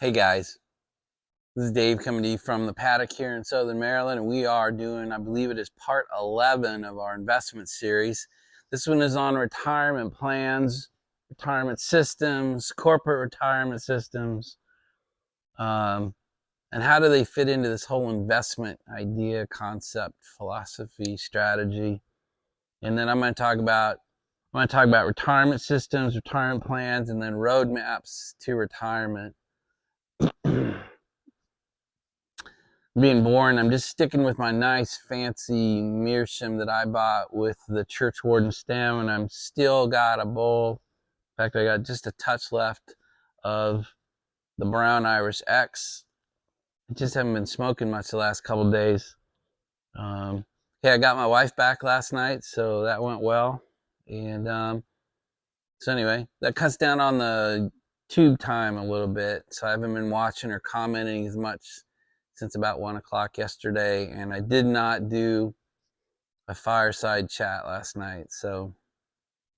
Hey guys, this is Dave coming to you from the paddock here in Southern Maryland, and we are doing, I believe it is part 11 of our investment series. This one is on retirement plans, retirement systems, corporate retirement systems, and how do they fit into this whole investment idea, concept, philosophy, strategy. And then I'm going to talk about retirement systems, retirement plans, and then roadmaps to retirement. Being born, I'm just sticking with my nice fancy meerschaum that I bought with the church warden stem, and I'm still got a bowl. In fact, I got just a touch left of the brown Irish X. I just haven't been smoking much the last couple of days. I got my wife back last night, so that went well. And so anyway, that cuts down on the tube time a little bit, so I haven't been watching or commenting as much since about 1 o'clock yesterday, and I did not do a fireside chat last night. So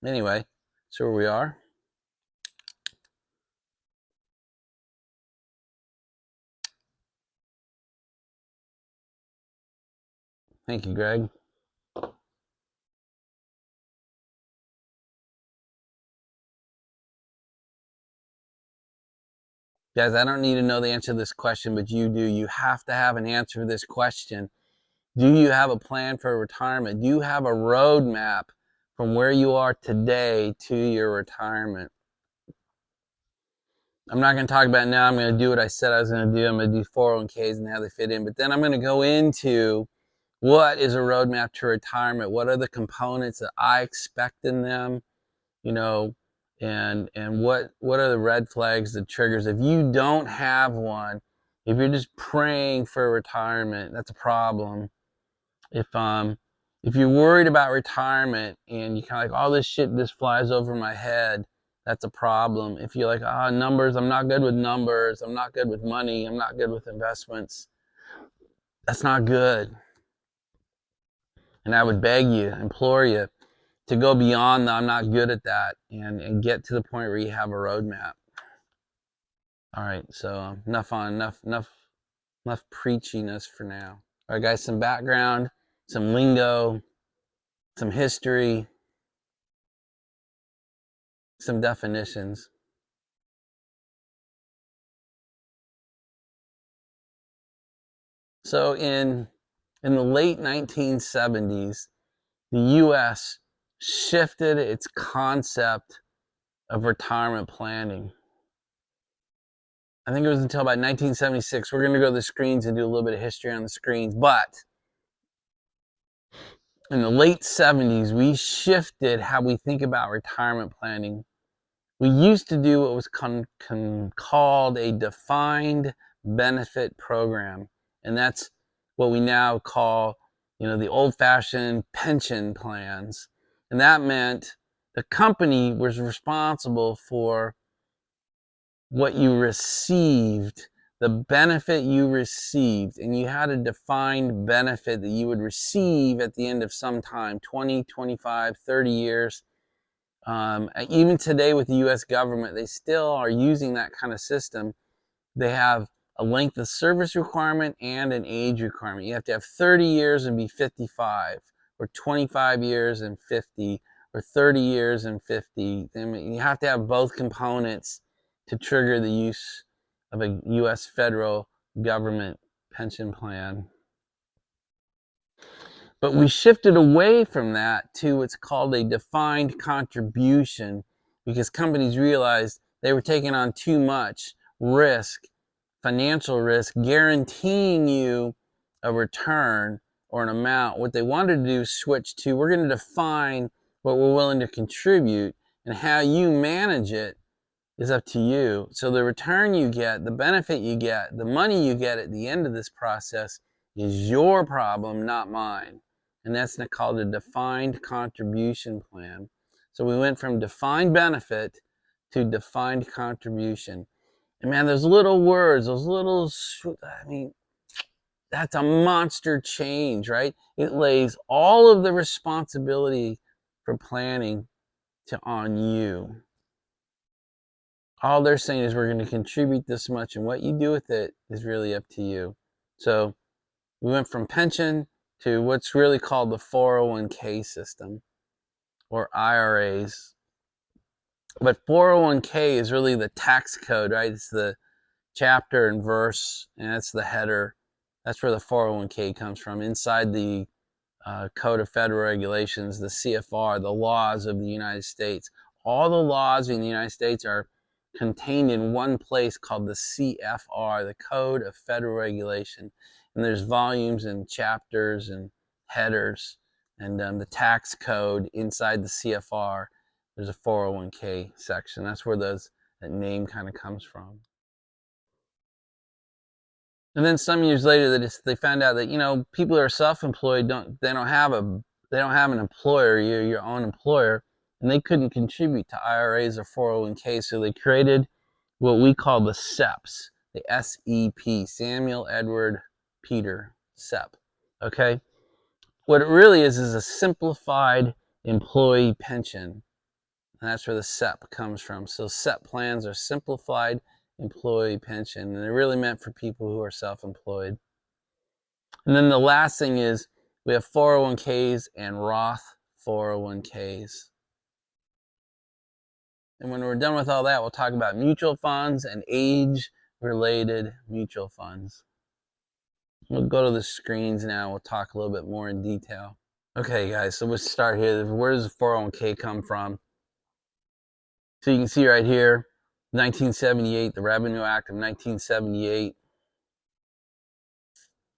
anyway, so here we are. Thank you, Greg. Guys, I don't need to know the answer to this question, but you do. You have to have an answer to this question. Do you have a plan for retirement? Do you have a roadmap from where you are today to your retirement? I'm not going to talk about it now. I'm going to do what I said I was going to do. I'm going to do 401ks and how they fit in. But then I'm going to go into what is a roadmap to retirement? What are the components that I expect in them? You know, and what are the red flags, the triggers? If you don't have one, if you're just praying for retirement, that's a problem. If you're worried about retirement and you kind of like, all this shit just flies over my head, that's a problem. If you're like, numbers, I'm not good with numbers, I'm not good with money, I'm not good with investments, that's not good. And I would beg you, implore you to go beyond the I'm not good at that and get to the point where you have a roadmap. All right, so enough preachiness for now. All right, guys, some background, some lingo, some history, some definitions. So in the late 1970s, the US shifted its concept of retirement planning. I think it was until about 1976. We're going to go to the screens and do a little bit of history on the screens. But in the late 70s, we shifted how we think about retirement planning. We used to do what was called a defined benefit program. And that's what we now call, the old-fashioned pension plans. And that meant the company was responsible for what you received, the benefit you received, and you had a defined benefit that you would receive at the end of some time, 20, 25, 30 years. Even today with the US government, they still are using that kind of system. They have a length of service requirement and an age requirement. You have to have 30 years and be 55, or 25 years and 50, or 30 years and 50. I mean, you have to have both components to trigger the use of a US federal government pension plan. But we shifted away from that to what's called a defined contribution because companies realized they were taking on too much risk, financial risk, guaranteeing you a return or an amount. What they wanted to do is switch to, we're going to define what we're willing to contribute, and how you manage it is up to you. So the return you get, the benefit you get, the money you get at the end of this process is your problem, not mine. And that's called a defined contribution plan. So we went from defined benefit to defined contribution. And man, those little words, that's a monster change, right? It lays all of the responsibility for planning on you. All they're saying is we're going to contribute this much, and what you do with it is really up to you. So we went from pension to what's really called the 401k system, or IRAs. But 401k is really the tax code, right? It's the chapter and verse, and that's the header. That's where the 401k comes from. Inside the Code of Federal Regulations, the CFR, the laws of the United States. All the laws in the United States are contained in one place called the CFR, the Code of Federal Regulation. And there's volumes and chapters and headers, and the tax code inside the CFR. There's a 401k section. That's where that name kind of comes from. And then some years later, they found out that, you know, people who are self-employed don't have an employer. You're your own employer, and they couldn't contribute to IRAs or 401k, so they created what we call the SEPs, the SEP, Samuel Edward Peter SEP. Okay, what it really is a simplified employee pension, and that's where the SEP comes from. So SEP plans are simplified employee pension, and they're really meant for people who are self-employed. And then the last thing is we have 401ks and Roth 401ks. And when we're done with all that, we'll talk about mutual funds and age-related mutual funds. We'll go to the screens now. We'll talk a little bit more in detail. Okay, guys, so we'll start here. Where does the 401k come from? So you can see right here, 1978, the Revenue Act of 1978.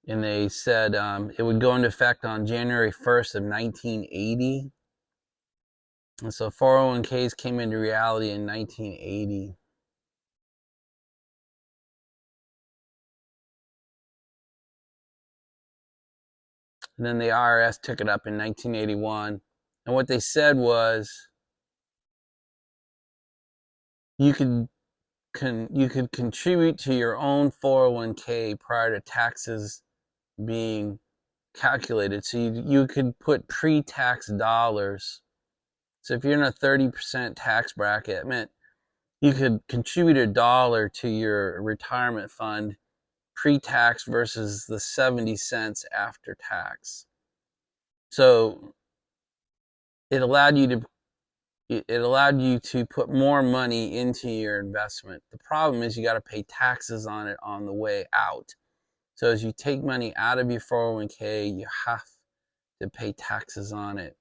And they said it would go into effect on January 1st of 1980. And so 401ks came into reality in 1980. And then the IRS took it up in 1981. And what they said was you could contribute to your own 401k prior to taxes being calculated. So you could put pre-tax dollars. So if you're in a 30% tax bracket, it meant you could contribute $1 to your retirement fund pre-tax versus the 70 cents after tax. So it allowed you to put more money into your investment. The problem is you got to pay taxes on it on the way out. So as you take money out of your 401k, you have to pay taxes on it.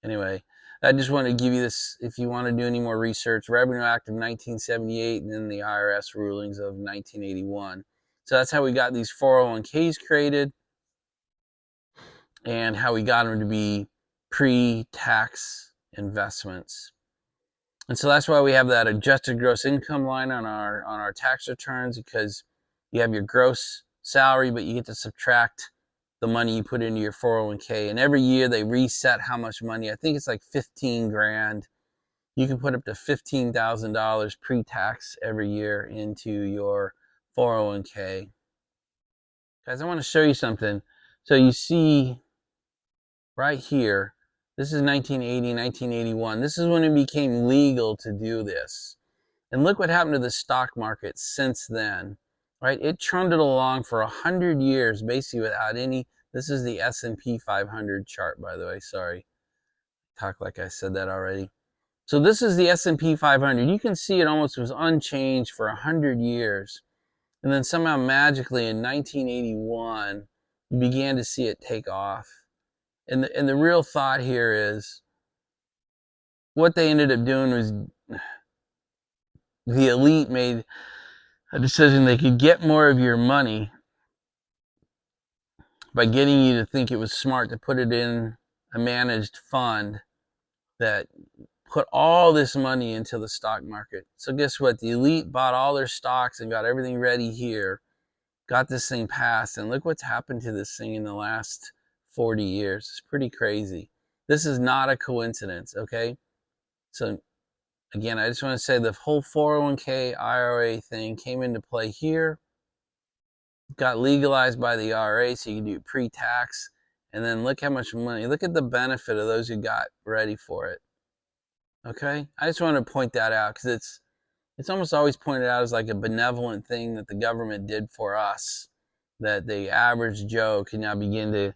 Anyway, I just want to give you this, if you want to do any more research, Revenue Act of 1978 and then the IRS rulings of 1981. So that's how we got these 401ks created and how we got them to be pre-tax investments. And so that's why we have that adjusted gross income line on our tax returns, because you have your gross salary, but you get to subtract the money you put into your 401k. And every year they reset how much money. I think it's like 15 grand. You can put up to $15,000 pre-tax every year into your 401k. Guys, I want to show you something. So you see right here, this is 1980, 1981. This is when it became legal to do this. And look what happened to the stock market since then, right? It trundled along for 100 years, basically without any. This is the S&P 500 chart, by the way. Sorry, talk like I said that already. So this is the S&P 500. You can see it almost was unchanged for 100 years. And then somehow magically in 1981, you began to see it take off. And the real thought here is what they ended up doing was the elite made a decision they could get more of your money by getting you to think it was smart to put it in a managed fund that put all this money into the stock market. So guess what? The elite bought all their stocks and got everything ready here, got this thing passed, and look what's happened to this thing in the last 40 years. It's pretty crazy. This is not a coincidence, okay? So again, I just want to say the whole 401k IRA thing came into play here, got legalized by the IRA, so you can do pre-tax, and then look how much money, look at the benefit of those who got ready for it. Okay, I just want to point that out because it's almost always pointed out as like a benevolent thing that the government did for us, that the average Joe can now begin to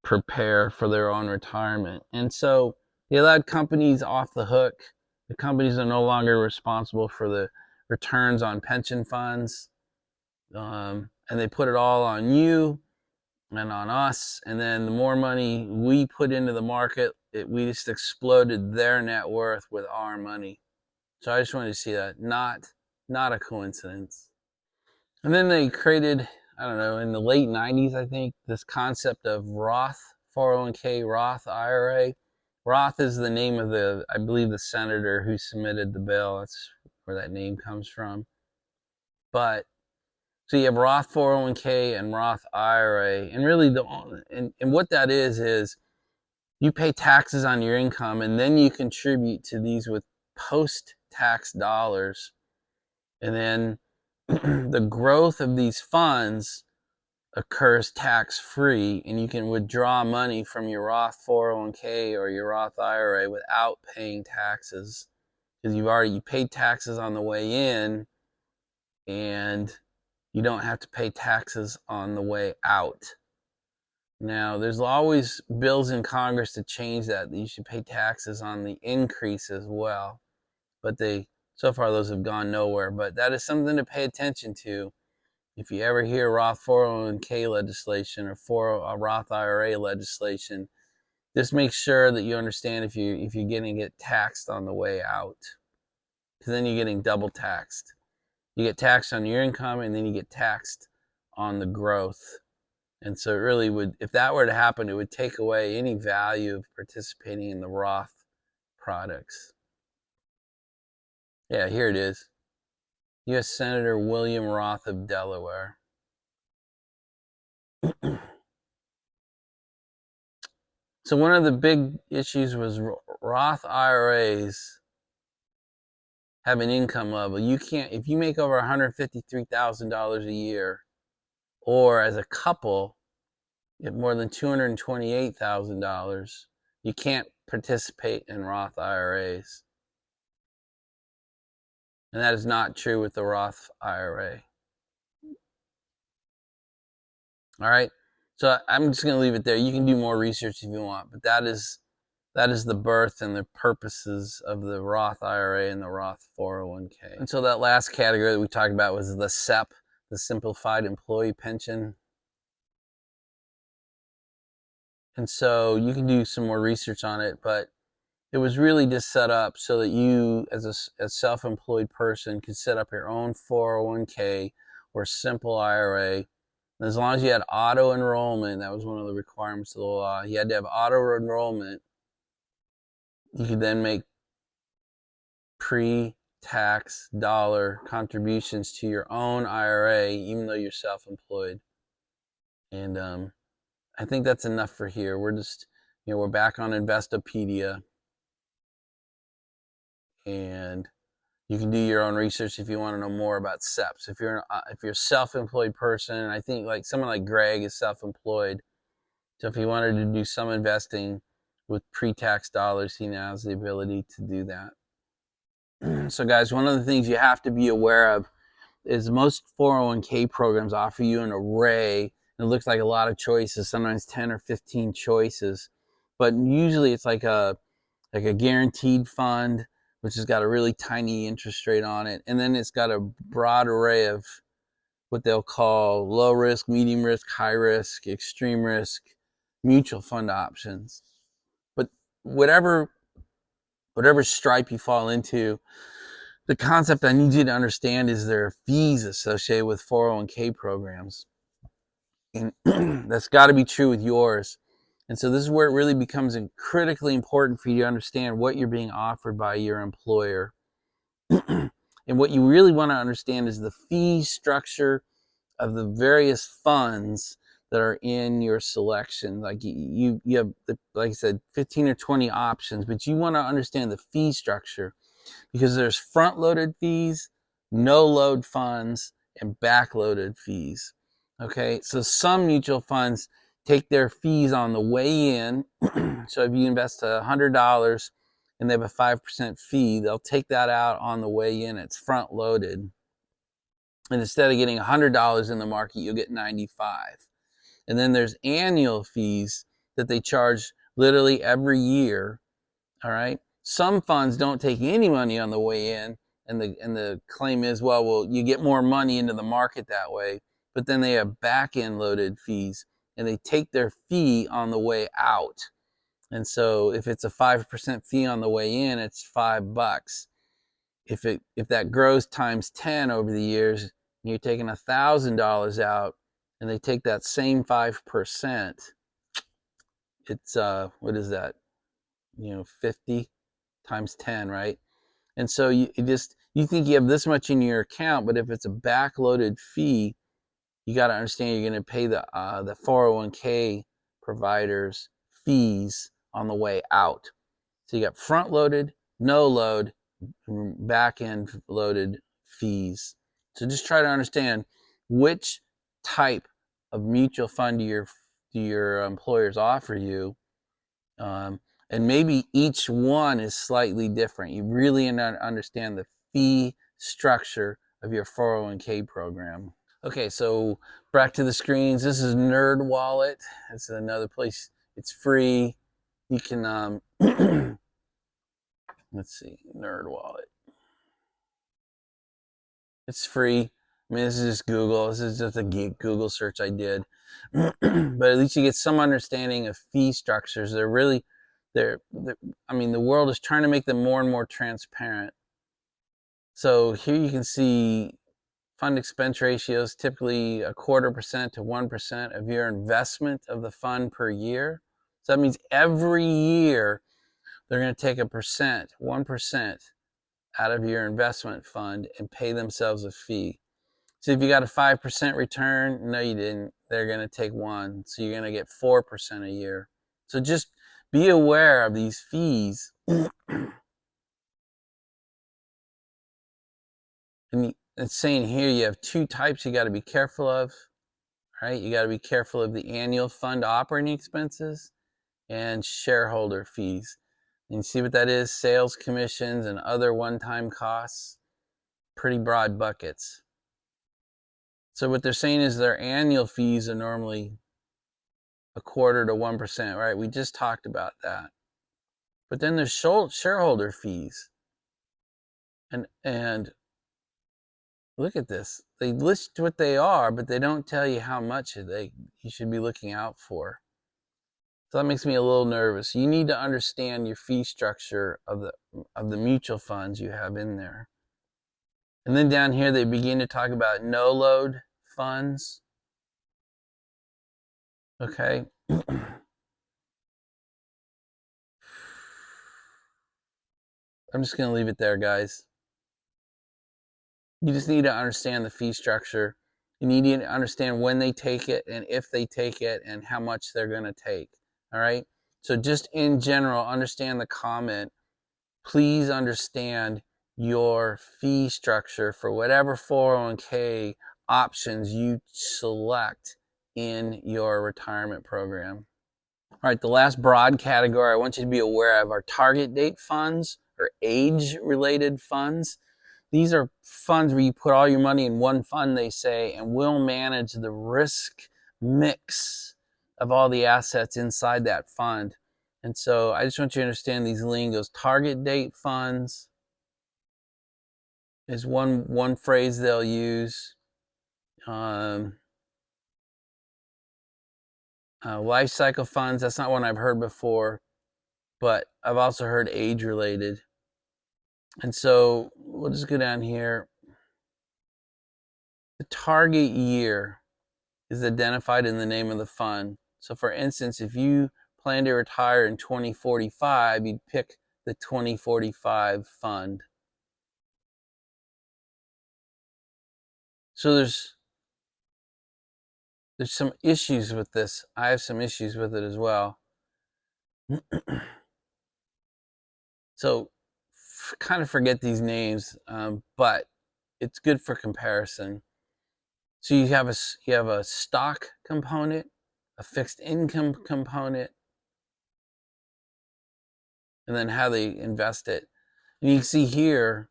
prepare for their own retirement. And so they allowed companies off the hook. The companies are no longer responsible for the returns on pension funds. And they put it all on you and on us. And then the more money we put into the market, we just exploded their net worth with our money. So I just wanted to see that. Not a coincidence. And then they created, I don't know, in the late 90s, I think, this concept of Roth 401k, Roth IRA. Roth is the name of I believe, the senator who submitted the bill. That's where that name comes from. But so you have Roth 401k and Roth IRA, and really and what that is you pay taxes on your income, and then you contribute to these with post-tax dollars, and then the growth of these funds occurs tax-free, and you can withdraw money from your Roth 401k or your Roth IRA without paying taxes, because you paid taxes on the way in, and you don't have to pay taxes on the way out. Now, there's always bills in Congress to change that you should pay taxes on the increase as well. But so far those have gone nowhere. But that is something to pay attention to. If you ever hear Roth 401k legislation or Roth IRA legislation, just make sure that you understand if you're going to get taxed on the way out. Because then you're getting double taxed. You get taxed on your income, and then you get taxed on the growth. And so it really would, if that were to happen, it would take away any value of participating in the Roth products. Yeah, here it is. U.S. Senator William Roth of Delaware. So one of the big issues was Roth IRAs have an income level. You can't, if you make over $153,000 a year, or as a couple, you have more than $228,000, you can't participate in Roth IRAs. And that is not true with the Roth IRA. All right. So I'm just going to leave it there. You can do more research if you want, but that is the birth and the purposes of the Roth IRA and the Roth 401k. And so that last category that we talked about was the SEP, the Simplified Employee Pension. And so you can do some more research on it, but it was really just set up so that you, as a self-employed person, could set up your own 401k or simple IRA. And as long as you had auto enrollment, that was one of the requirements of the law. You had to have auto enrollment. You could then make pre-tax dollar contributions to your own IRA, even though you're self-employed. And I think that's enough for here. We're just, we're back on Investopedia. And you can do your own research if you want to know more about SEPs. If you're a self-employed person, and I think like someone like Greg is self-employed, so if he wanted to do some investing with pre-tax dollars, he now has the ability to do that. So guys, one of the things you have to be aware of is most 401k programs offer you an array. And it looks like a lot of choices, sometimes 10 or 15 choices, but usually it's like a guaranteed fund, which has got a really tiny interest rate on it. And then it's got a broad array of what they'll call low risk, medium risk, high risk, extreme risk, mutual fund options. But whatever stripe you fall into, the concept I need you to understand is there are fees associated with 401k programs. And that's got to be true with yours. And so this is where it really becomes critically important for you to understand what you're being offered by your employer. And what you really want to understand is the fee structure of the various funds that are in your selection. Like you have, like I said, 15 or 20 options, but you want to understand the fee structure, because there's front-loaded fees, no-load funds, and back-loaded fees. Okay, so some mutual funds take their fees on the way in. So if you invest $100, and they have a 5% fee, they'll take that out on the way in. It's front loaded. And instead of getting $100 in the market, you'll get 95. And then there's annual fees that they charge literally every year. All right. Some funds don't take any money on the way in, and the claim is, well, you get more money into the market that way. But then they have back end loaded fees, and they take their fee on the way out. And so if it's a 5% fee on the way in, it's $5. If that grows times 10 over the years, and you're taking $1,000 out, and they take that same 5%, it's what is that? 50 times 10, right? And so you think you have this much in your account, but if it's a backloaded fee, you got to understand you're going to pay the 401k providers fees on the way out. So you got front loaded, no load, back end loaded fees. So just try to understand which type of mutual fund do your employers offer you. And maybe each one is slightly different. You really understand the fee structure of your 401k program. Okay, so back to the screens. This is NerdWallet. It's another place. It's free. You can, let's see, NerdWallet. It's free. I mean, this is just Google. This is just a Google search I did. But at least you get some understanding of fee structures. I mean, the world is trying to make them more and more transparent. So here you can see fund expense ratios, typically 0.25% to 1% of your investment of the fund per year. So that means every year they're going to take 1% out of your investment fund and pay themselves a fee. So if you got a 5% return, no, you didn't. They're going to take 1. So you're going to get 4% a year. So just be aware of these fees. And it's saying here you have 2 types you got to be careful of, right? You got to be careful of the annual fund operating expenses and shareholder fees. And you see what that is? Sales commissions and other one-time costs. Pretty broad buckets. So what they're saying is their annual fees are normally 0.25% to 1%, right? We just talked about that. But then there's shareholder fees. And look at this. They list what they are, but they don't tell you how much you should be looking out for. So that makes me a little nervous. You need to understand your fee structure of the mutual funds you have in there. And then down here they begin to talk about no load funds. Okay. I'm just going to leave it there, guys. You just need to understand the fee structure. You need to understand when they take it and if they take it and how much they're going to take. All right. So just in general, understand the comment. Please understand your fee structure for whatever 401k options you select in your retirement program. All right, the last broad category I want you to be aware of are target date funds or age-related funds. These are funds where you put all your money in one fund, they say, and we'll manage the risk mix of all the assets inside that fund. And so I just want you to understand these lingos. Target date funds is one phrase they'll use. Life cycle funds, that's not one I've heard before, but I've also heard age related. And so we'll just go down here. The target year is identified in the name of the fund. So for instance, if you plan to retire in 2045, you'd pick the 2045 fund. So there's some issues with this. I have some issues with it as well. So kind of forget these names, but it's good for comparison. So you have a stock component, a fixed income component, and then how they invest it. And you can see here,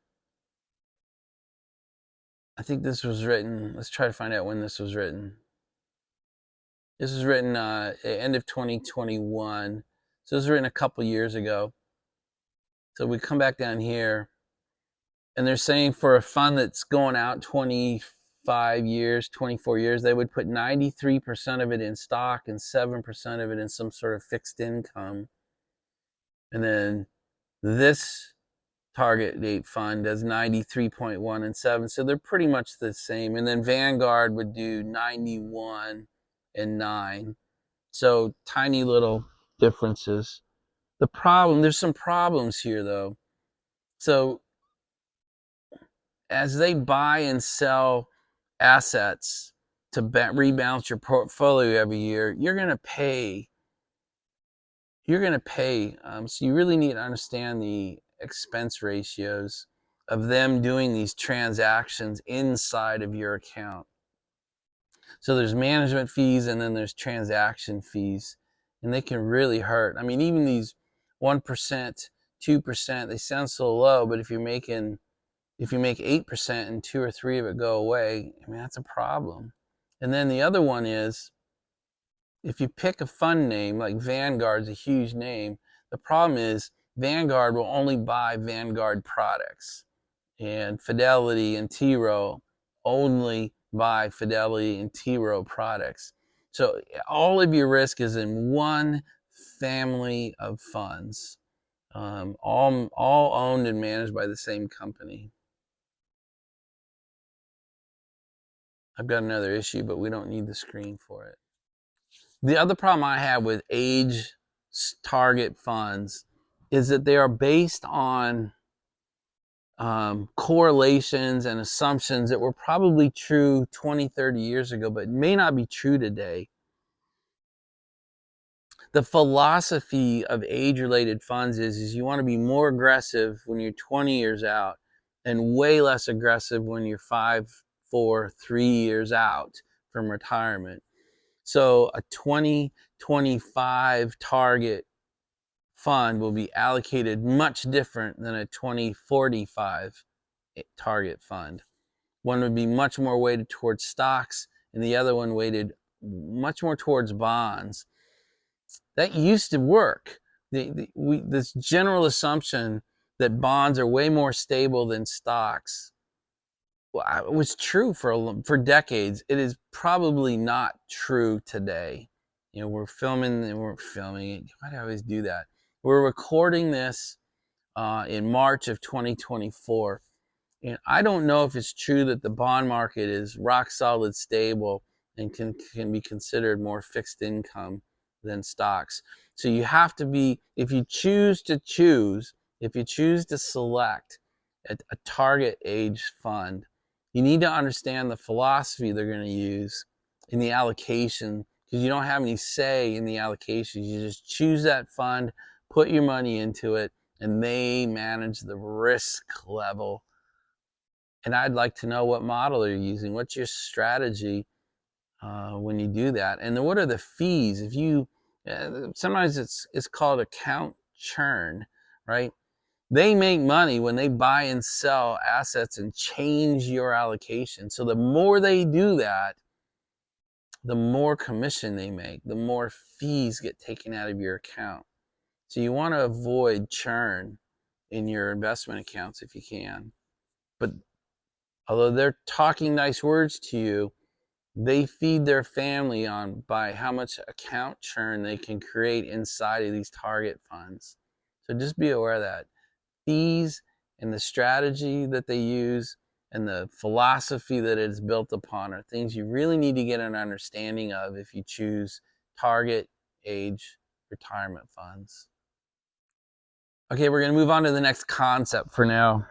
I think this was written, let's try to find out when this was written. This was written end of 2021. So this was written a couple years ago. So we come back down here, and they're saying for a fund that's going out 25 years, 24 years, they would put 93% of it in stock and 7% of it in some sort of fixed income. And then this target date fund does 93.1 and 7. So they're pretty much the same. And then Vanguard would do 91 and 9. So tiny little differences. There's some problems here though. So as they buy and sell assets to rebalance your portfolio every year, you're going to pay. So you really need to understand the expense ratios of them doing these transactions inside of your account. So there's management fees and then there's transaction fees, and they can really hurt. I mean, even these 1%, 2%, they sound so low, but if you make 8% and 2 or 3 of it go away, I mean, that's a problem. And then the other one is, if you pick a fund name, like Vanguard's a huge name, the problem is Vanguard will only buy Vanguard products, and Fidelity and T. Rowe only buy Fidelity and T. Rowe products. So all of your risk is in one family of funds, all owned and managed by the same company. I've got another issue, but we don't need the screen for it. The other problem I have with age target funds is that they are based on correlations and assumptions that were probably true 20, 30 years ago, but may not be true today. The philosophy of age-related funds is you want to be more aggressive when you're 20 years out and way less aggressive when you're 5, 4, 3 years out from retirement. So a 2025 target fund will be allocated much different than a 2045 target fund. One would be much more weighted towards stocks, and the other one weighted much more towards bonds. That used to work. This general assumption that bonds are way more stable than stocks was true for decades. It is probably not true today. You know, we're filming. Why do I always do that? We're recording this in March of 2024. And I don't know if it's true that the bond market is rock solid stable and can be considered more fixed income than stocks. So you have to be, if you choose to select a target age fund, you need to understand the philosophy they're going to use in the allocation, because you don't have any say in the allocation. You just choose that fund, put your money into it, and they manage the risk level. And I'd like to know what model you're using. What's your strategy when you do that? And then what are the fees? If you sometimes it's called account churn, right? They make money when they buy and sell assets and change your allocation. So the more they do that, the more commission they make, the more fees get taken out of your account. So you want to avoid churn in your investment accounts if you can. But although they're talking nice words to you, they feed their family on by how much account churn they can create inside of these target funds. So just be aware of that. Fees and the strategy that they use and the philosophy that it is built upon are things you really need to get an understanding of if you choose target age retirement funds. Okay, we're going to move on to the next concept for now.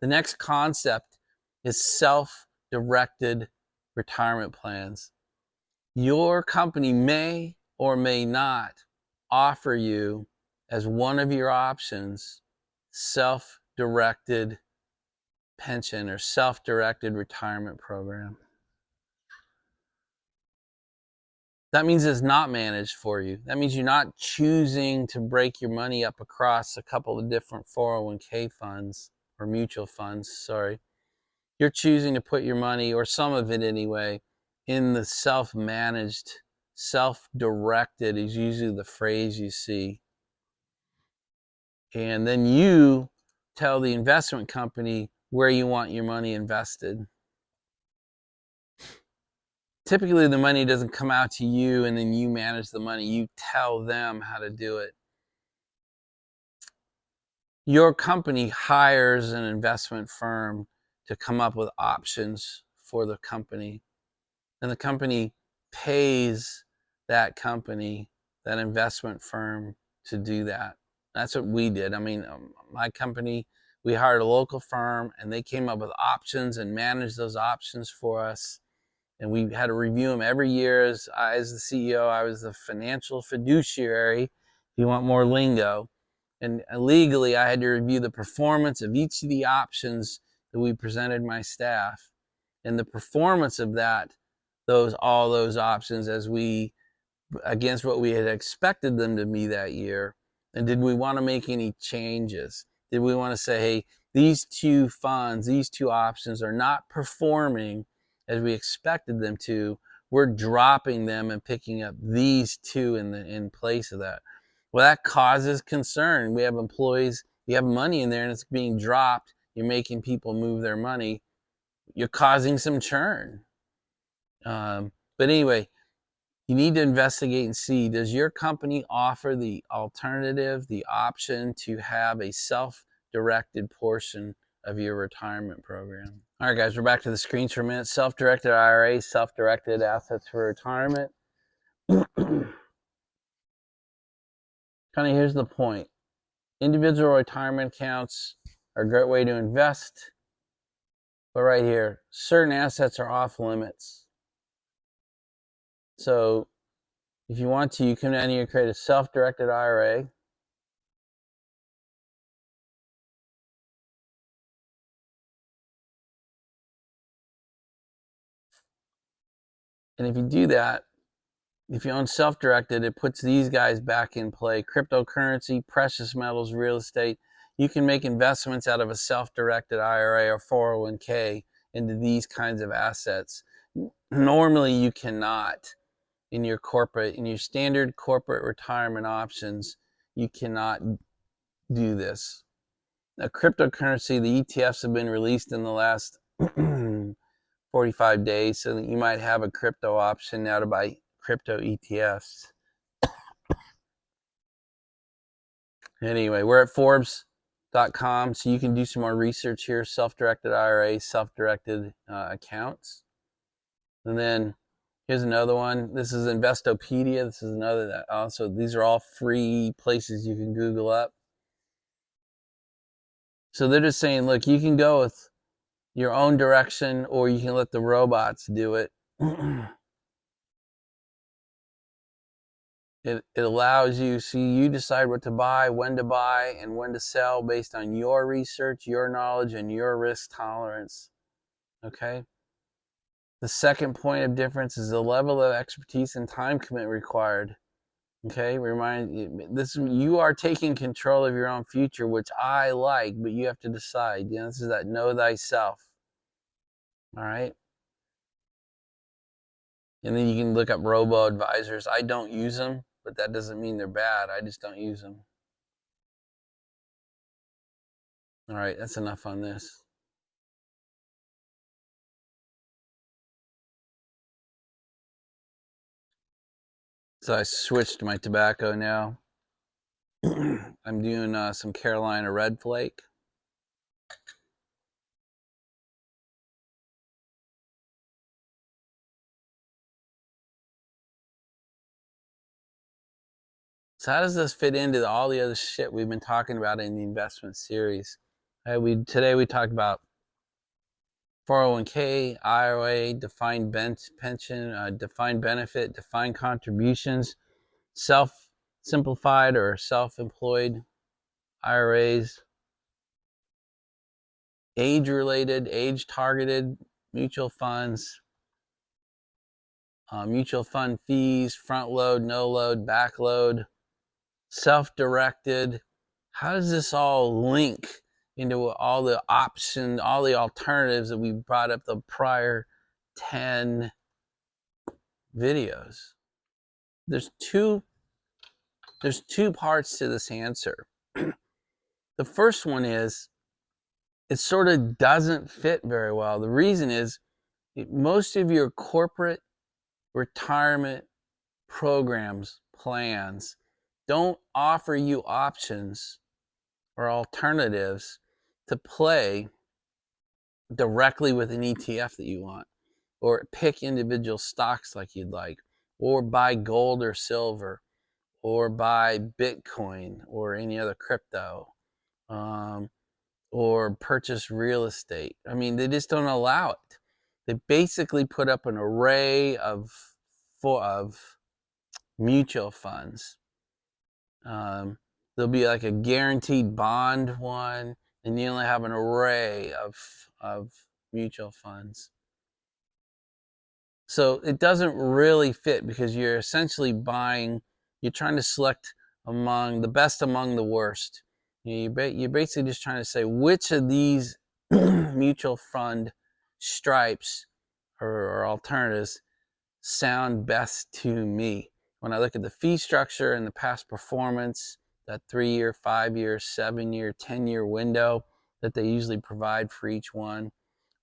The next concept is self-directed retirement plans. Your company may or may not offer you, as one of your options, self-directed pension or self-directed retirement program. That means it's not managed for you. That means you're not choosing to break your money up across a couple of different 401k funds or mutual funds, sorry. You're choosing to put your money, or some of it anyway, in the self-managed, self-directed is usually the phrase you see. And then you tell the investment company where you want your money invested. Typically, the money doesn't come out to you and then you manage the money. You tell them how to do it. Your company hires an investment firm to come up with options for the company. And the company pays that company, that investment firm, to do that. That's what we did. I mean, my company, we hired a local firm and they came up with options and managed those options for us. And we had to review them every year. As the CEO, I was the financial fiduciary, if you want more lingo. And legally, I had to review the performance of each of the options that we presented my staff and the performance of all those options against what we had expected them to be that year. And did we want to make any changes? Did we want to say, hey, these two funds, these two options are not performing as we expected them to. We're dropping them and picking up these two in place of that. Well, that causes concern. We have employees, you have money in there and it's being dropped. You're making people move their money. You're causing some churn. But anyway, you need to investigate and see, does your company offer the alternative, the option to have a self-directed portion of your retirement program? All right, guys, we're back to the screens for a minute. Self-directed IRA, self-directed assets for retirement. Kind of here's the point. Individual retirement accounts are a great way to invest. But right here, certain assets are off limits. So if you want to, you can then you create a self-directed IRA. And if you do that, if you own self-directed, it puts these guys back in play. Cryptocurrency, precious metals, real estate. You can make investments out of a self-directed IRA or 401k into these kinds of assets. Normally, you cannot in your standard corporate retirement options. You cannot do this. Now, cryptocurrency, the ETFs have been released in the last 45 days, so that you might have a crypto option now to buy crypto ETFs. Anyway, we're at Forbes.com, so you can do some more research here. Self-directed IRA, self-directed accounts. And then here's another one. This is Investopedia. This is another that also, these are all free places you can Google up. So they're just saying, look, you can go with your own direction or you can let the robots do it. It allows you, you decide what to buy, when to buy, and when to sell based on your research, your knowledge, and your risk tolerance. Okay? The second point of difference is the level of expertise and time commitment required. Okay? You are taking control of your own future, which I like, but you have to decide. This is that know thyself. All right? And then you can look up robo-advisors. I don't use them, but that doesn't mean they're bad. I just don't use them. All right, that's enough on this. So I switched to my tobacco now. I'm doing some Carolina Red Flake. So how does this fit into all the other shit we've been talking about in the investment series? Today we talked about 401k, IRA, defined pension, defined benefit, defined contributions, self-simplified or self-employed IRAs, age-related, age-targeted mutual funds, mutual fund fees, front load, no load, back load, self-directed. How does this all link into all the options, all the alternatives that we brought up the prior 10 videos? There's two parts to this answer. The first one is it sort of doesn't fit very well. The reason is most of your corporate retirement programs, plans, don't offer you options or alternatives to play directly with an ETF that you want, or pick individual stocks like you'd like, or buy gold or silver, or buy Bitcoin or any other crypto, or purchase real estate. I mean, they just don't allow it. They basically put up an array of mutual funds. There'll be like a guaranteed bond one, and you only have an array of mutual funds. So it doesn't really fit because you're essentially you're trying to select among the best among the worst. You're basically just trying to say which of these mutual fund stripes or alternatives sound best to me. When I look at the fee structure and the past performance, that 3-year, 5-year, 7-year, 10-year window that they usually provide for each one,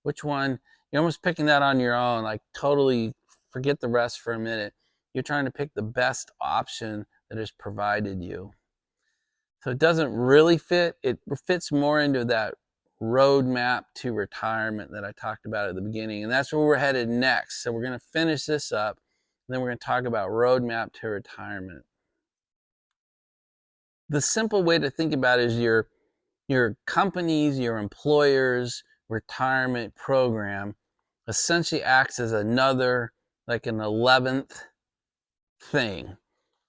which one, you're almost picking that on your own, like totally forget the rest for a minute. You're trying to pick the best option that is provided you. So it doesn't really fit. It fits more into that roadmap to retirement that I talked about at the beginning. And that's where we're headed next. So we're going to finish this up, and then we're going to talk about roadmap to retirement. The simple way to think about it is your company's, your employer's retirement program essentially acts as another, like an 11th thing,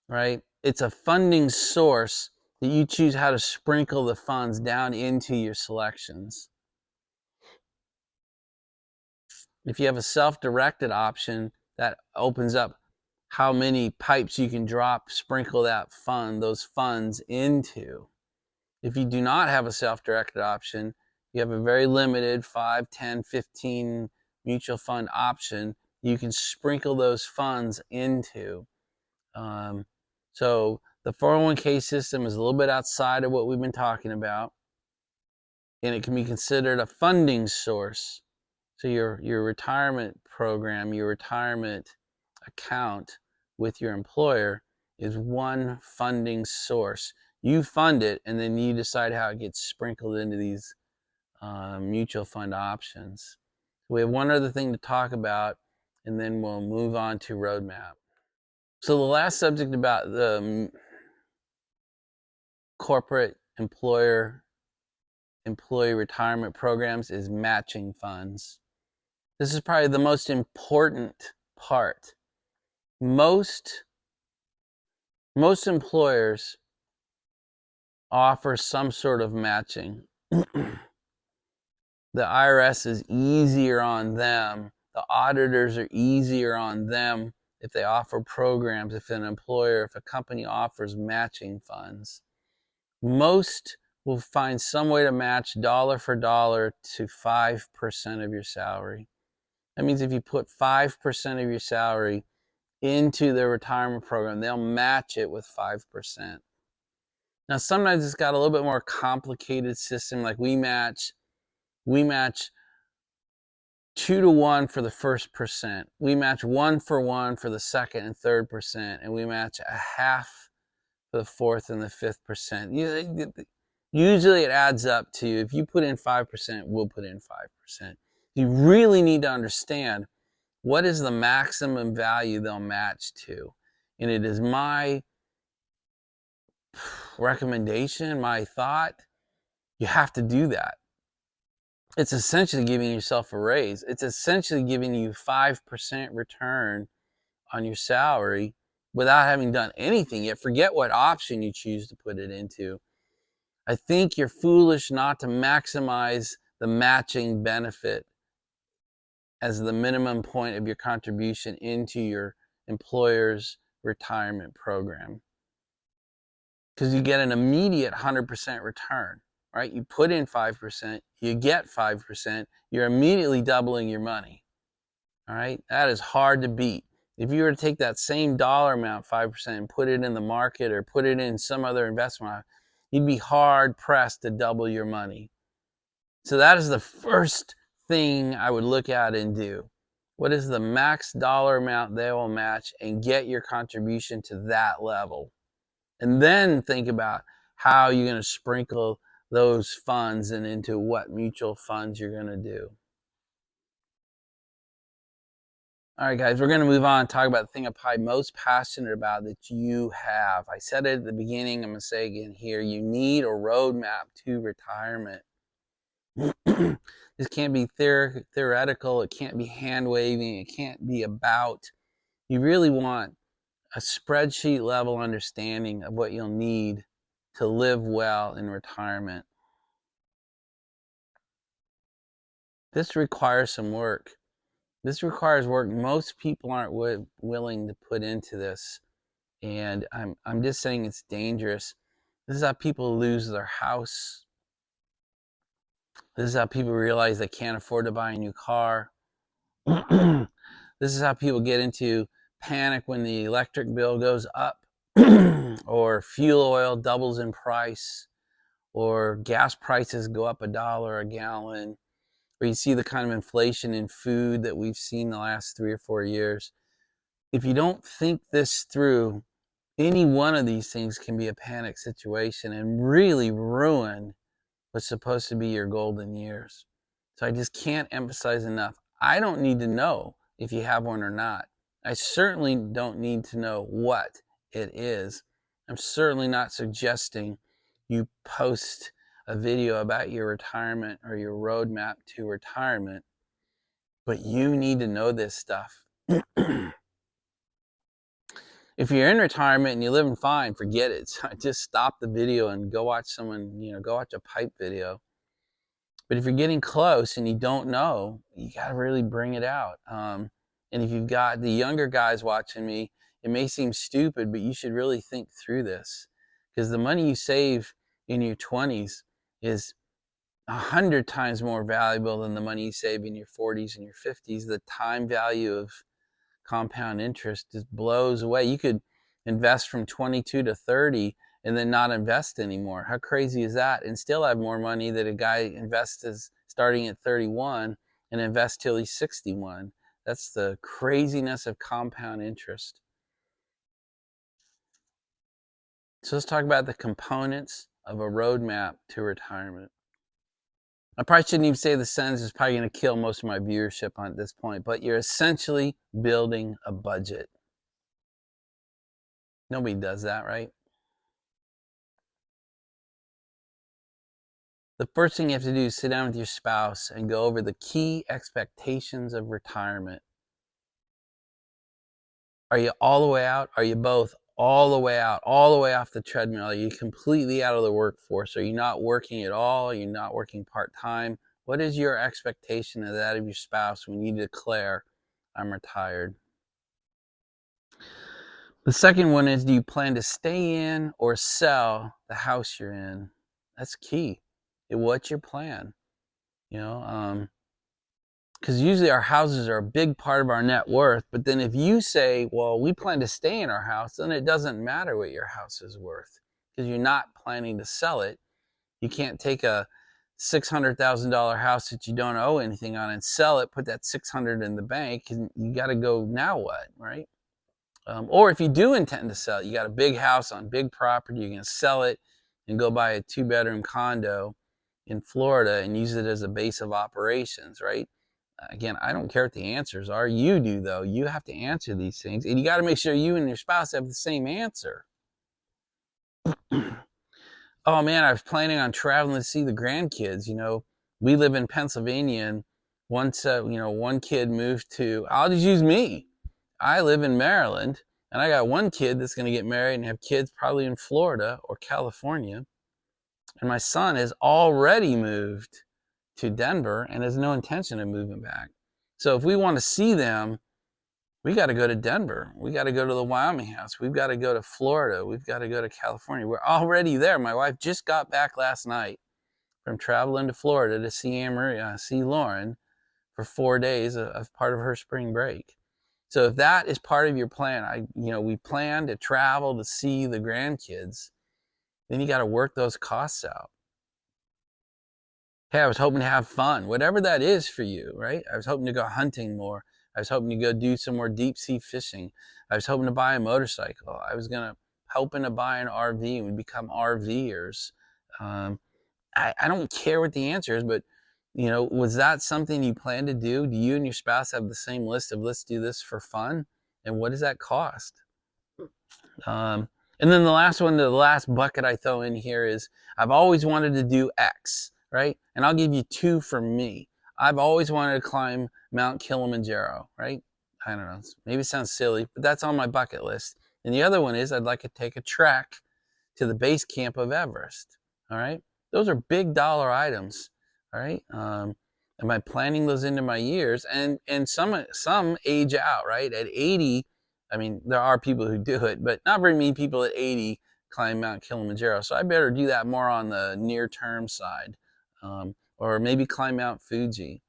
right? It's a funding source that you choose how to sprinkle the funds down into your selections. If you have a self-directed option, that opens up how many pipes you can sprinkle those funds into. If you do not have a self-directed option, you have a very limited 5, 10, 15 mutual fund option you can sprinkle those funds into. So the 401k system is a little bit outside of what we've been talking about, and it can be considered a funding source. So your retirement program, your retirement account with your employer is one funding source. You fund it, and then you decide how it gets sprinkled into these mutual fund options. We have one other thing to talk about, and then we'll move on to roadmap. So the last subject about the corporate employee retirement programs is matching funds. This is probably the most important part. Most employers offer some sort of matching. The IRS is easier on them. The auditors are easier on them if they offer programs, if a company offers matching funds. Most will find some way to match dollar for dollar to 5% of your salary. That means if you put 5% of your salary into their retirement program, they'll match it with 5%. Now, sometimes it's got a little bit more complicated system, like we match 2 to 1 for the first percent. We match 1 for 1 for the second and third percent, and we match a half for the fourth and the fifth percent. Usually it adds up to, if you put in 5%, we'll put in 5%. You really need to understand what is the maximum value they'll match to. And it is my recommendation, my thought, you have to do that. It's essentially giving yourself a raise. It's essentially giving you 5% return on your salary without having done anything yet. Forget what option you choose to put it into. I think you're foolish not to maximize the matching benefit as the minimum point of your contribution into your employer's retirement program. Because you get an immediate 100% return, right? You put in 5%, you get 5%, you're immediately doubling your money, all right? That is hard to beat. If you were to take that same dollar amount, 5%, and put it in the market or put it in some other investment, you'd be hard pressed to double your money. So that is the first thing I would look at and do. What is the max dollar amount they will match, and get your contribution to that level. And then think about how you're going to sprinkle those funds and into what mutual funds you're going to do. All right, guys, we're going to move on and talk about the thing I'm probably most passionate about that you have. I said it at the beginning, I'm going to say again here. You need a roadmap to retirement. This can't be theoretical. It can't be hand-waving. It can't be about. You really want a spreadsheet level understanding of what you'll need to live well in retirement. This requires some work. This requires work most people aren't willing to put into this. And I'm just saying it's dangerous. This is how people lose their house. This is how people realize they can't afford to buy a new car. This is how people get into panic when the electric bill goes up, or fuel oil doubles in price, or gas prices go up $1 a gallon, or you see the kind of inflation in food that we've seen the last 3 or 4 years. If you don't think this through, any one of these things can be a panic situation and really ruin what's supposed to be your golden years. So I just can't emphasize enough. I don't need to know if you have one or not. I certainly don't need to know what it is. I'm certainly not suggesting you post a video about your retirement or your roadmap to retirement, but you need to know this stuff. If you're in retirement and you're living fine, forget it. Just stop the video and go watch someone, go watch a pipe video. But if you're getting close and you don't know, you got to really bring it out. And if you've got the younger guys watching me, it may seem stupid, but you should really think through this, because the money you save in your 20s is 100 times more valuable than the money you save in your 40s and your 50s. The time value of compound interest just blows away. You could invest from 22 to 30 and then not invest anymore. How crazy is that? And still have more money that a guy invests starting at 31 and invest till he's 61. That's the craziness of compound interest. So let's talk about the components of a roadmap to retirement. I probably shouldn't even say the sentence. Is probably going to kill most of my viewership at this point, but you're essentially building a budget. Nobody does that, right? The first thing you have to do is sit down with your spouse and go over the key expectations of retirement. Are you all the way out? Are you both all the way out, all the way off the treadmill? Are you completely out of the workforce? Are you not working at all? Are you not working part-time? What is your expectation of that of your spouse when you declare, I'm retired? The second one is, do you plan to stay in or sell the house you're in? That's key. What's your plan? Because usually our houses are a big part of our net worth. But then if you say, well, we plan to stay in our house, then it doesn't matter what your house is worth, because you're not planning to sell it. You can't take a $600,000 house that you don't owe anything on and sell it, put that $600,000 in the bank, and you got to go, now what, right? Or if you do intend to sell it, you got a big house on big property, you're going to sell it and go buy a 2-bedroom condo in Florida and use it as a base of operations, right? Again, I don't care what the answers are. You do, though. You have to answer these things, and you got to make sure you and your spouse have the same answer. Oh man, I was planning on traveling to see the grandkids. We live in Pennsylvania, and once one kid moved to, I'll just use me. I live in Maryland, and I got one kid that's going to get married and have kids probably in Florida or California. And my son has already moved to Denver and has no intention of moving back. So if we want to see them, we got to go to Denver. We got to go to the Wyoming House. We've got to go to Florida. We've got to go to California. We're already there. My wife just got back last night from traveling to Florida to see Anne Marie, see Lauren for 4 days of part of her spring break. So if that is part of your plan, we plan to travel to see the grandkids, then you got to work those costs out. Hey, I was hoping to have fun, whatever that is for you, right? I was hoping to go hunting more. I was hoping to go do some more deep sea fishing. I was hoping to buy a motorcycle. I was hoping to buy an RV and we'd become RVers. I don't care what the answer is, but was that something you plan to do? Do you and your spouse have the same list of let's do this for fun? And what does that cost? And then the last bucket I throw in here is I've always wanted to do X, right? And I'll give you two from me. I've always wanted to climb Mount Kilimanjaro, right? I don't know, maybe it sounds silly, but that's on my bucket list. And the other one is I'd like to take a trek to the base camp of Everest, all right? Those are big dollar items, all right? Am I planning those into my years? And some age out, right? At 80, I mean, there are people who do it, but not very many people at 80 climb Mount Kilimanjaro. So I better do that more on the near-term side, or maybe climb Mount Fuji,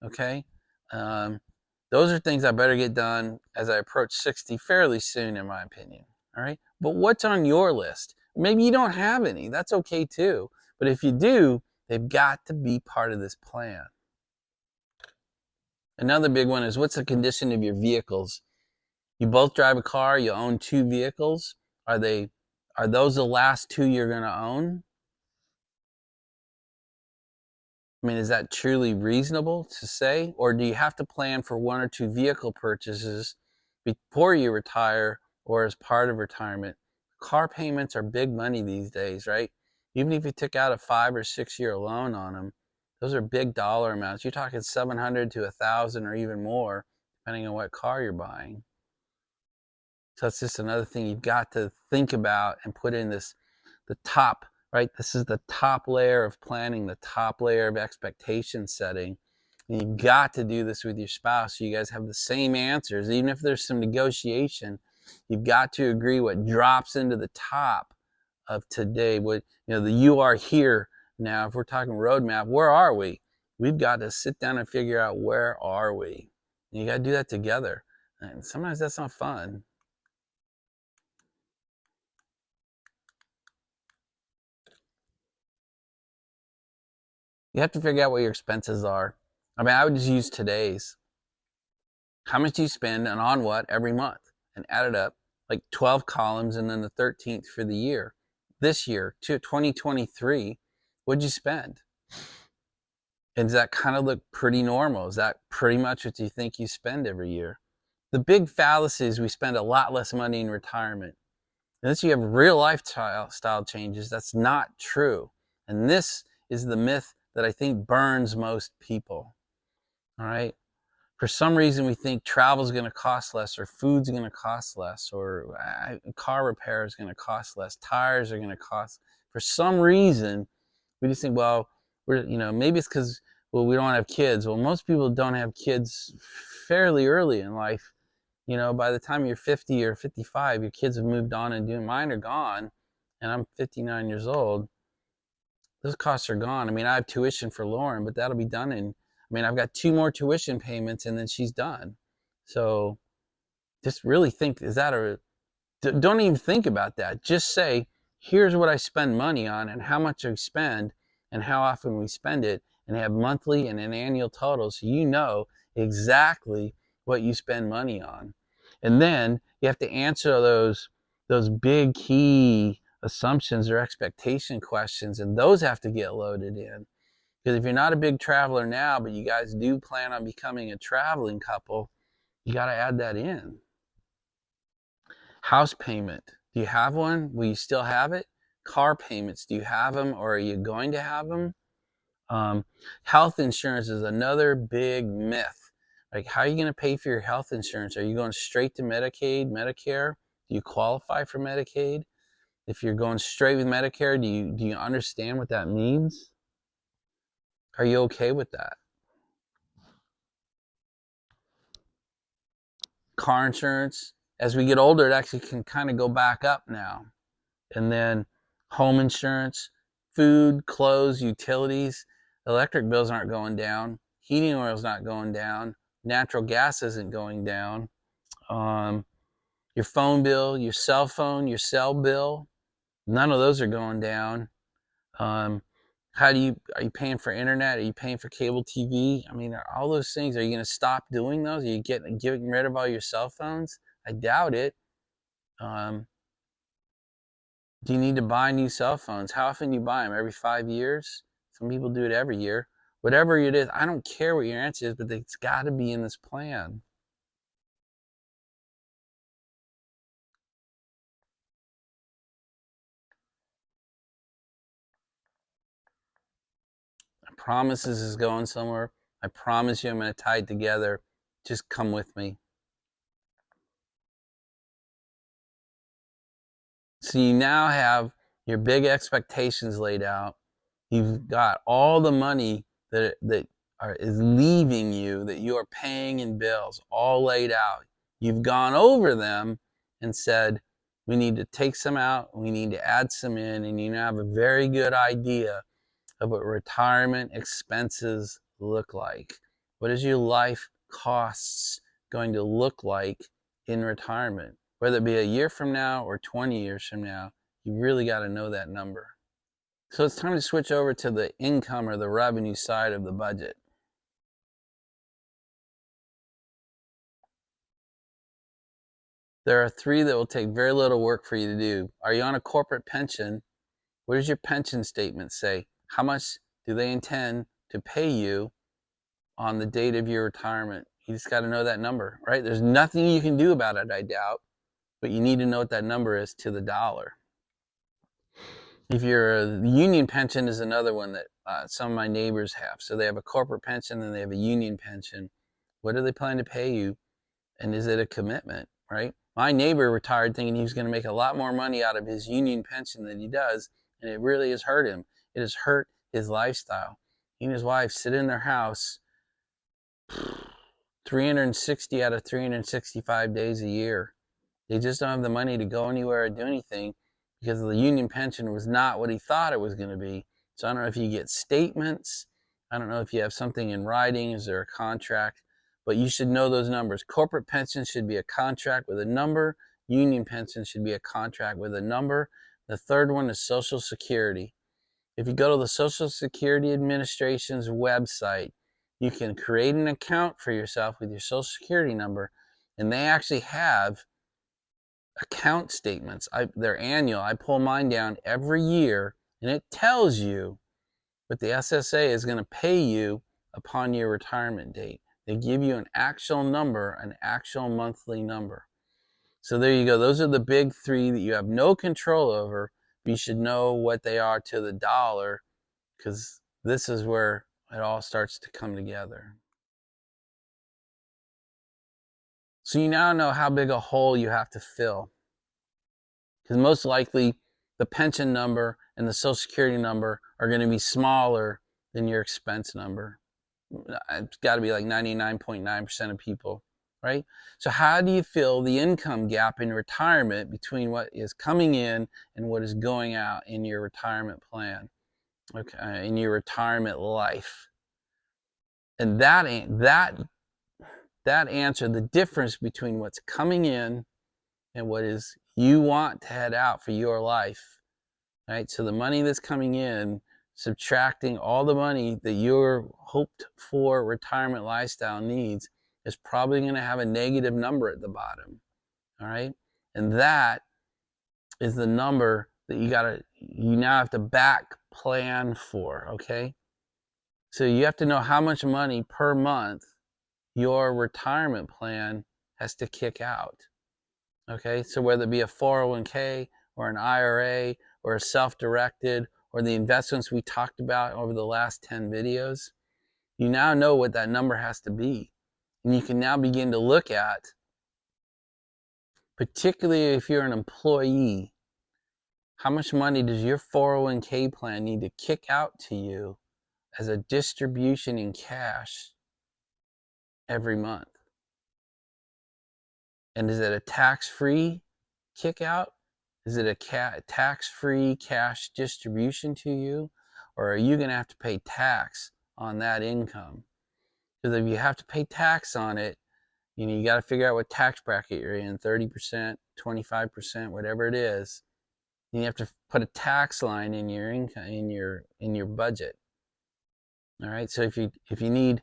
okay? Those are things I better get done as I approach 60 fairly soon, in my opinion, all right? But what's on your list? Maybe you don't have any. That's okay too. But if you do, they've got to be part of this plan. Another big one is what's the condition of your vehicles? You both drive a car, you own two vehicles. Are those the last two you're going to own? I mean, is that truly reasonable to say? Or do you have to plan for one or two vehicle purchases before you retire or as part of retirement? Car payments are big money these days, right? Even if you took out a 5 or 6 year loan on them, those are big dollar amounts. You're talking 700 to 1,000 or even more, depending on what car you're buying. So that's just another thing you've got to think about and put in the top, right? This is the top layer of planning, the top layer of expectation setting. And you've got to do this with your spouse so you guys have the same answers. Even if there's some negotiation, you've got to agree what drops into the top of today. What, you are here now. If we're talking roadmap, where are we? We've got to sit down and figure out where are we. And you got to do that together. And sometimes that's not fun. You have to figure out what your expenses are. I mean, I would just use today's. How much do you spend and on what every month? And add it up, like 12 columns and then the 13th for the year. This year, 2023, what'd you spend? And does that kind of look pretty normal? Is that pretty much what you think you spend every year? The big fallacy is we spend a lot less money in retirement. Unless you have real lifestyle changes, that's not true. And this is the myth that I think burns most people. All right. For some reason, we think travel is going to cost less, or food's going to cost less, or car repair is going to cost less, tires are going to cost. For some reason, we just think, well, maybe it's because, we don't have kids. Well, most people don't have kids fairly early in life. By the time you're 50 or 55, your kids have moved on and mine are gone, and I'm 59 years old. Those costs are gone. I mean, I have tuition for Lauren, but that'll be done I've got 2 more tuition payments and then she's done. So just really think, don't even think about that. Just say, here's what I spend money on and how much I spend and how often we spend it, and have monthly and an annual total so you know exactly what you spend money on. And then you have to answer those big key assumptions or expectation questions, and those have to get loaded in. Because if you're not a big traveler now, but you guys do plan on becoming a traveling couple, you got to add that in. House payment. Do you have one? Will you still have it? Car payments. Do you have them, or are you going to have them? Health insurance is another big myth. Like, how are you going to pay for your health insurance? Are you going straight to Medicaid, Medicare? Do you qualify for Medicaid? If you're going straight with Medicare, do you understand what that means? Are you okay with that? car insurance. As we get older, it actually can kind of go back up now. And then home insurance, food, clothes, utilities. Electric bills aren't going down. Heating oil's not going down. Natural gas isn't going down. Your phone bill, your cell phone, your cell bill, none of those are going down. Are you paying for internet? Are you paying for cable TV? I mean, all those things, are you going to stop doing those? Are you getting rid of all your cell phones? I doubt it. Do you need to buy new cell phones? How often do you buy them? Every 5 years? Some people do it every year. Whatever it is, I don't care what your answer is, but it's got to be in this plan. I promise this is going somewhere. I promise you I'm going to tie it together. Just come with me. So you now have your big expectations laid out. You've got all the money that is leaving you, that you are paying in bills, all laid out. You've gone over them and said, we need to take some out, we need to add some in, and you now have a very good idea of what retirement expenses look like. What is your life costs going to look like in retirement? Whether it be a year from now or 20 years from now, you really got to know that number. So it's time to switch over to the income or the revenue side of the budget. There are three that will take very little work for you to do. Are you on a corporate pension? What does your pension statement say? How much do they intend to pay you on the date of your retirement? You just got to know that number, right? There's nothing you can do about it, I doubt, but you need to know what that number is to the dollar. If you're a union pension is another one that some of my neighbors have. So they have a corporate pension and they have a union pension. What do they plan to pay you? And is it a commitment, right? My neighbor retired thinking he was going to make a lot more money out of his union pension than he does, and it really has hurt him. It has hurt his lifestyle. He and his wife sit in their house 360 out of 365 days a year. They just don't have the money to go anywhere or do anything because the union pension was not what he thought it was going to be. So I don't know if you get statements. I don't know if you have something in writing. Is there a contract? But you should know those numbers. Corporate pension should be a contract with a number. Union pension should be a contract with a number. The third one is Social Security. If you go to the Social Security Administration's website, you can create an account for yourself with your Social Security number, and they actually have account statements. They're annual. I pull mine down every year, and it tells you what the SSA is going to pay you upon your retirement date. They give you an actual number, an actual monthly number. So there you go. Those are the big three that you have no control over. You should know what they are to the dollar, because this is where it all starts to come together. So you now know how big a hole you have to fill. Because most likely the pension number and the Social Security number are going to be smaller than your expense number. It's got to be like 99.9% of people, right? So how do you fill the income gap in retirement between what is coming in and what is going out in your retirement plan, okay, in your retirement life? And that answer, the difference between what's coming in and what is you want to head out for your life, right? So the money that's coming in, subtracting all the money that your hoped for retirement lifestyle needs, is probably going to have a negative number at the bottom, all right? And that is the number that you now have to back plan for, okay? So you have to know how much money per month your retirement plan has to kick out. Okay, so whether it be a 401k or an IRA or a self-directed or the investments we talked about over the last 10 videos, you now know what that number has to be. And you can now begin to look at, particularly if you're an employee, how much money does your 401k plan need to kick out to you as a distribution in cash every month? And is it a tax-free kick out? Is it a tax-free cash distribution to you? Or are you going to have to pay tax on that income? Because if you have to pay tax on it, you got to figure out what tax bracket you're in, 30%, 25%, whatever it is. You have to put a tax line in your income, in your budget. All right. So if you need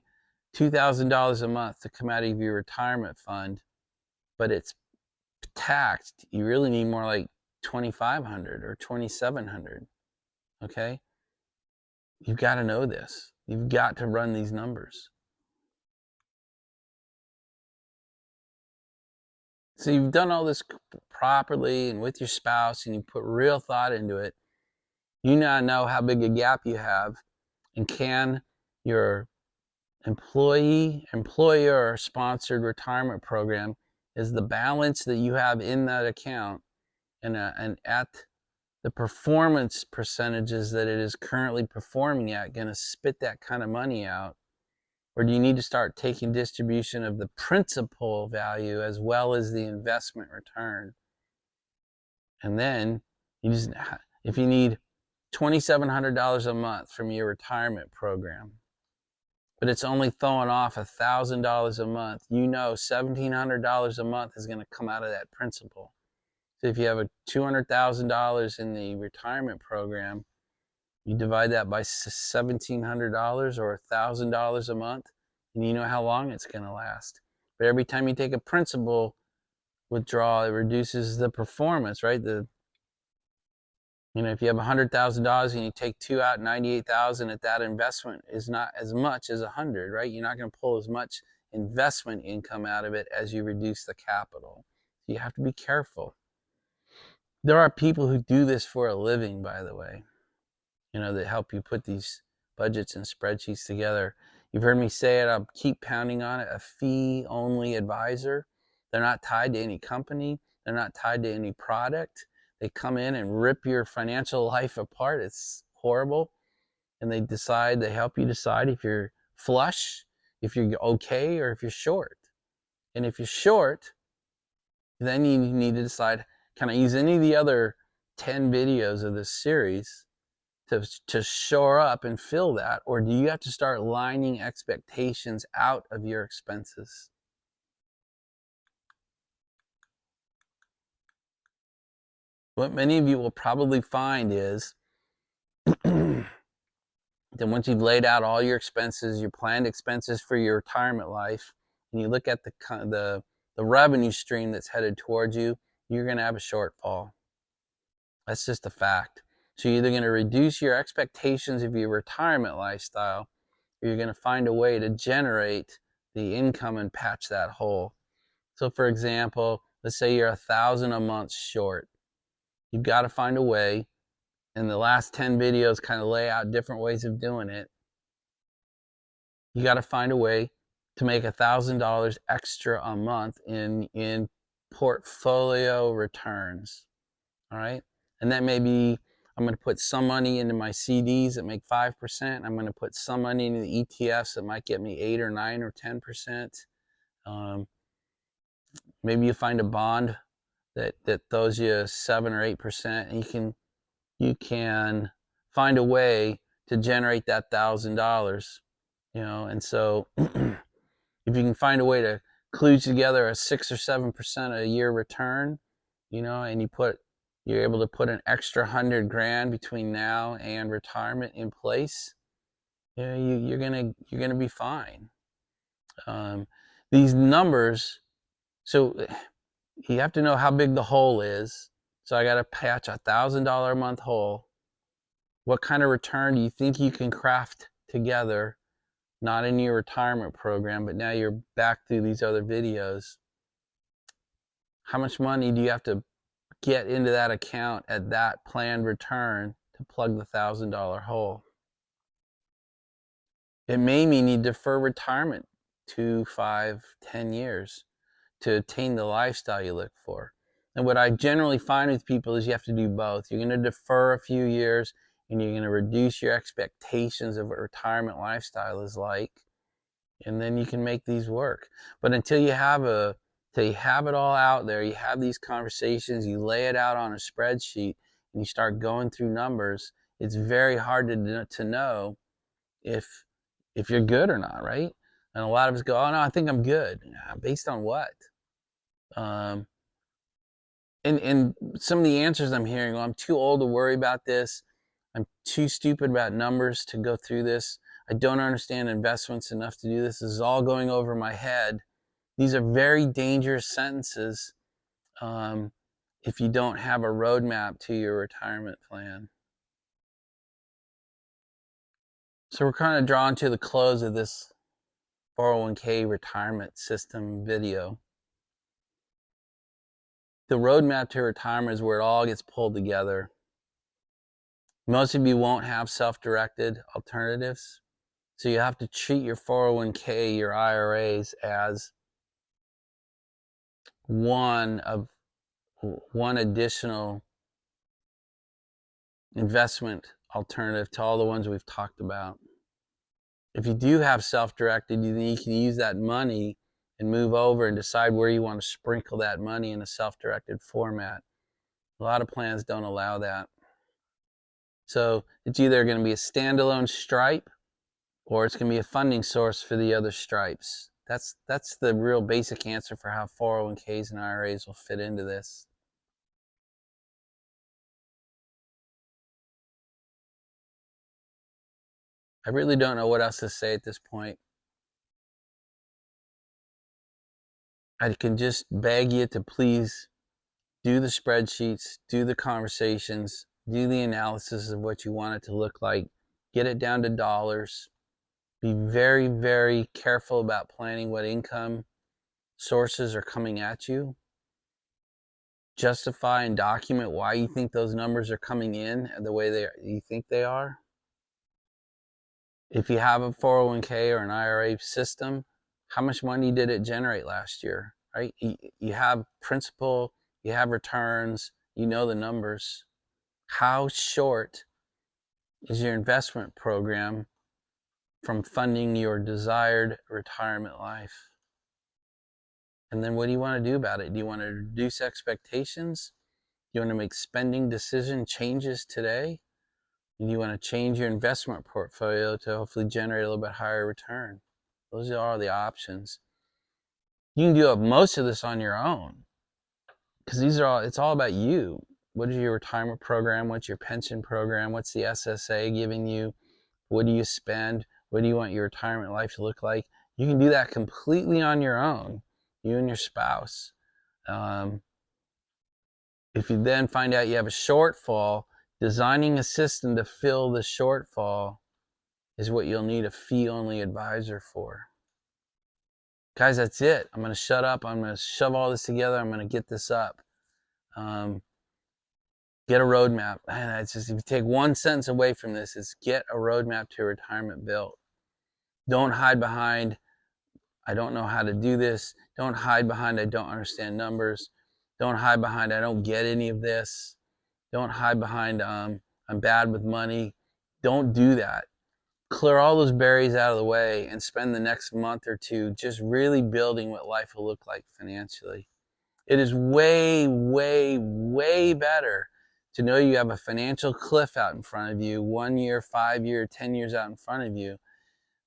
$2,000 a month to come out of your retirement fund, but it's taxed, you really need more like 2,500 or 2,700. Okay. You've got to know this. You've got to run these numbers. So you've done all this properly and with your spouse, and you put real thought into it. You now know how big a gap you have, and can your employer sponsored retirement program, is the balance that you have in that account and at the performance percentages that it is currently performing at, going to spit that kind of money out? Or do you need to start taking distribution of the principal value as well as the investment return? And then if you need $2,700 a month from your retirement program, but it's only throwing off $1,000 a month, $1,700 a month is going to come out of that principal. So if you have a $200,000 in the retirement program, you divide that by $1,700 or $1,000 a month, and you know how long it's going to last. But every time you take a principal withdrawal, it reduces the performance, right? If you have $100,000 and you take two out, 98,000 at that investment is not as much as 100, right? You're not going to pull as much investment income out of it as you reduce the capital. So you have to be careful. There are people who do this for a living, by the way, that help you put these budgets and spreadsheets together. You've heard me say it, I'll keep pounding on it, a fee-only advisor. They're not tied to any company. They're not tied to any product. They come in and rip your financial life apart. It's horrible. And they help you decide if you're flush, if you're okay, or if you're short. And if you're short, then you need to decide, can I use any of the other 10 videos of this series to shore up and fill that? Or do you have to start lining expectations out of your expenses? What many of you will probably find is that once you've laid out all your expenses, your planned expenses for your retirement life, and you look at the revenue stream that's headed towards you, you're going to have a shortfall. That's just a fact. So you're either going to reduce your expectations of your retirement lifestyle, or you're going to find a way to generate the income and patch that hole. So for example, let's say you're $1,000 a month short. You've got to find a way, and the last 10 videos kind of lay out different ways of doing it. You got to find a way to make $1,000 extra a month in portfolio returns. All right. And that may be, I'm going to put some money into my CDs that make 5%. I'm going to put some money into the ETFs that might get me 8 or 9 or 10%. Maybe you find a bond that throws you 7 or 8%, and you can find a way to generate that $1,000. And so if you can find a way to kludge together a 6 or 7% a year return, and you're able to put an extra $100,000 between now and retirement in place, you're gonna be fine. These numbers, so you have to know how big the hole is. So I got to patch $1,000 a month hole. What kind of return do you think you can craft together? Not in your retirement program, but now you're back through these other videos. How much money do you have to get into that account at that planned return to plug the $1,000 hole? It may mean you defer retirement 2, 5, 10 years to attain the lifestyle you look for. And what I generally find with people is you have to do both. You're going to defer a few years, and you're going to reduce your expectations of what retirement lifestyle is like, and then you can make these work. But until you have a So you have it all out there, you have these conversations, you lay it out on a spreadsheet, and you start going through numbers. It's very hard to know if you're good or not, right? And a lot of us go, oh no, I think I'm good. Based on what? Um, and some of the answers I'm hearing, well, I'm too old to worry about this. I'm too stupid about numbers to go through this. I don't understand investments enough to do this. This is all going over my head. These are very dangerous sentences um, if you don't have a roadmap to your retirement plan. So we're kind of drawn to the close of this 401k retirement system video. The roadmap to retirement is where it all gets pulled together. Most of you won't have self-directed alternatives. So you have to treat your 401k, your IRAs as one additional investment alternative to all the ones we've talked about. If you do have self-directed, you can use that money and move over and decide where you want to sprinkle that money in a self-directed format. A lot of plans don't allow that. So it's either going to be a standalone stripe or it's going to be a funding source for the other stripes. That's the real basic answer for how 401ks and IRAs will fit into this. I really don't know what else to say at this point. I can just beg you to please do the spreadsheets, do the conversations, do the analysis of what you want it to look like, get it down to dollars. Be very, very careful about planning what income sources are coming at you. Justify and document why you think those numbers are coming in the way you think they are. If you have a 401k or an IRA system, how much money did it generate last year, right? You have principal, you have returns, you know the numbers. How short is your investment program from funding your desired retirement life? And then what do you want to do about it? Do you want to reduce expectations? Do you want to make spending decision changes today? And you want to change your investment portfolio to hopefully generate a little bit higher return? Those are all the options. You can do most of this on your own because it's all about you. What is your retirement program? What's your pension program? What's the SSA giving you? What do you spend? What do you want your retirement life to look like? You can do that completely on your own, you and your spouse. If you then find out you have a shortfall, designing a system to fill the shortfall is what you'll need a fee-only advisor for. Guys, that's it. I'm going to shut up. I'm going to shove all this together. I'm going to get this up. Get a roadmap. And it's just, if you take one sentence away from this, it's get a roadmap to retirement built. Don't hide behind, I don't know how to do this. Don't hide behind, I don't understand numbers. Don't hide behind, I don't get any of this. Don't hide behind, I'm bad with money. Don't do that. Clear all those berries out of the way and spend the next month or two just really building what life will look like financially. It is way, way, way better to know you have a financial cliff out in front of you, 1 year, 5 year, 10 years out in front of you,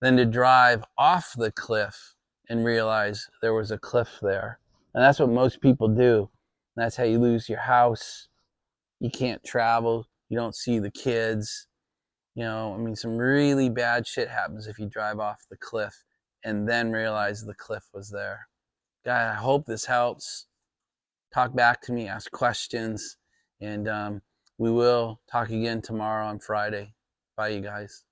than to drive off the cliff and realize there was a cliff there. And that's what most people do. And that's how you lose your house. You can't travel. You don't see the kids. Some really bad shit happens if you drive off the cliff and then realize the cliff was there. God, I hope this helps. Talk back to me, ask questions, and we will talk again tomorrow on Friday. Bye, you guys.